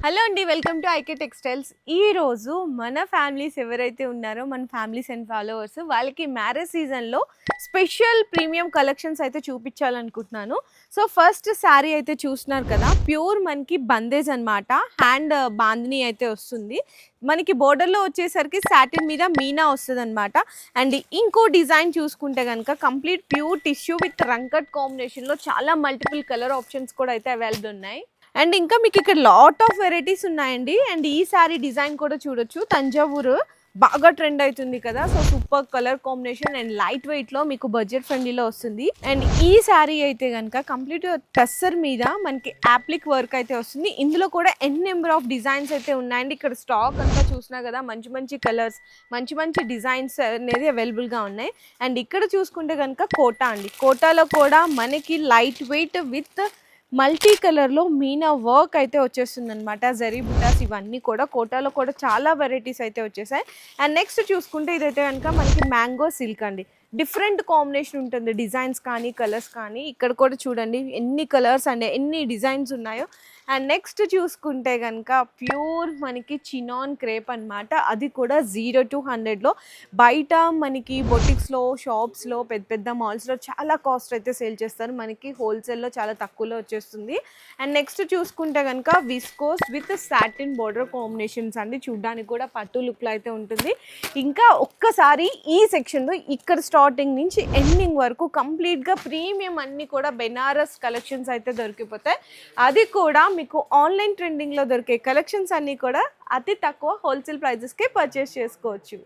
Hello అండి, welcome to IK textiles. ఈ రోజు మన ఫ్యామిలీస్ ఎవరైతే ఉన్నారో, మన ఫ్యామిలీస్ అండ్ ఫాలోవర్స్ వాళ్ళకి మ్యారేజ్ సీజన్లో స్పెషల్ ప్రీమియం కలెక్షన్స్ అయితే చూపించాలనుకుంటున్నాను. సో ఫస్ట్ శారీ అయితే చూస్తున్నారు కదా, ప్యూర్ మనకి బందేజ్ అనమాట. హ్యాండ్ బాందిని అయితే వస్తుంది. మనకి బోర్డర్లో వచ్చేసరికి సాటిన్ మీద మీనా వస్తుంది అనమాట. అండ్ ఇంకో డిజైన్ చూసుకుంటే కనుక కంప్లీట్ ప్యూర్ టిష్యూ విత్ రంకట్ కాంబినేషన్లో చాలా మల్టిపుల్ కలర్ ఆప్షన్స్ కూడా అయితే అవైలబుల్ ఉన్నాయి. అండ్ ఇంకా మీకు ఇక్కడ లాట్ ఆఫ్ వెరైటీస్ ఉన్నాయండి. అండ్ ఈ శారీ డిజైన్ కూడా చూడొచ్చు, తంజావూరు బాగా ట్రెండ్ అవుతుంది కదా. So super colour combination and light weight లో మీకు బడ్జెట్ ఫ్రెండ్లీలో వస్తుంది. అండ్ ఈ శారీ అయితే కనుక కంప్లీట్ టస్సర్ మీద మనకి యాప్లిక్ వర్క్ అయితే వస్తుంది. ఇందులో కూడా నెంబర్ ఆఫ్ డిజైన్స్ అయితే ఉన్నాయండి. ఇక్కడ స్టాక్ అంతా చూసినా కదా, మంచి మంచి కలర్స్, మంచి మంచి డిజైన్స్ అనేది అవైలబుల్గా ఉన్నాయి. అండ్ ఇక్కడ చూసుకుంటే కనుక కోటా అండి, కోటాలో కూడా మనకి లైట్ వెయిట్ విత్ మల్టీ కలర్లో మీనా వర్క్ అయితే వచ్చేస్తుంది అనమాట. జరీ బుటాస్ ఇవన్నీ కూడా కోటాలో కూడా చాలా వెరైటీస్ అయితే వచ్చేసాయి. అండ్ నెక్స్ట్ చూసుకుంటే ఇదైతే కనుక మనకి మ్యాంగో సిల్క్ అండి. డిఫరెంట్ కాంబినేషన్ ఉంటుంది, డిజైన్స్ కానీ కలర్స్ కానీ. ఇక్కడ కూడా చూడండి ఎన్ని కలర్స్ అండ్ ఎన్ని డిజైన్స్ ఉన్నాయో. అండ్ నెక్స్ట్ చూసుకుంటే కనుక ప్యూర్ మనకి చినాన్ క్రేప్ అనమాట. అది కూడా 0 to 100లో. బయట మనకి బొటిక్స్లో, షాప్స్లో, పెద్ద పెద్ద మాల్స్లో చాలా కాస్ట్ అయితే సేల్ చేస్తారు. మనకి హోల్సేల్లో చాలా తక్కువలో వచ్చేస్తుంది. అండ్ నెక్స్ట్ చూసుకుంటే కనుక viscose with satin border combinations అండి. చూడ్డానికి కూడా పట్టు లుక్లో అయితే ఉంటుంది. ఇంకా ఒక్కసారి ఈ సెక్షన్లో ఇక్కడ స్టార్టింగ్ నుంచి ఎండింగ్ వరకు కంప్లీట్గా ప్రీమియం అన్నీ కూడా బెనారస్ కలెక్షన్స్ అయితే దొరికిపోతాయి. అది కూడా మీకు ఆన్లైన్ ట్రెండింగ్లో దొరికే కలెక్షన్స్ అన్నీ కూడా అతి తక్కువ హోల్సేల్ ప్రైజెస్కే పర్చేస్ చేసుకోవచ్చు.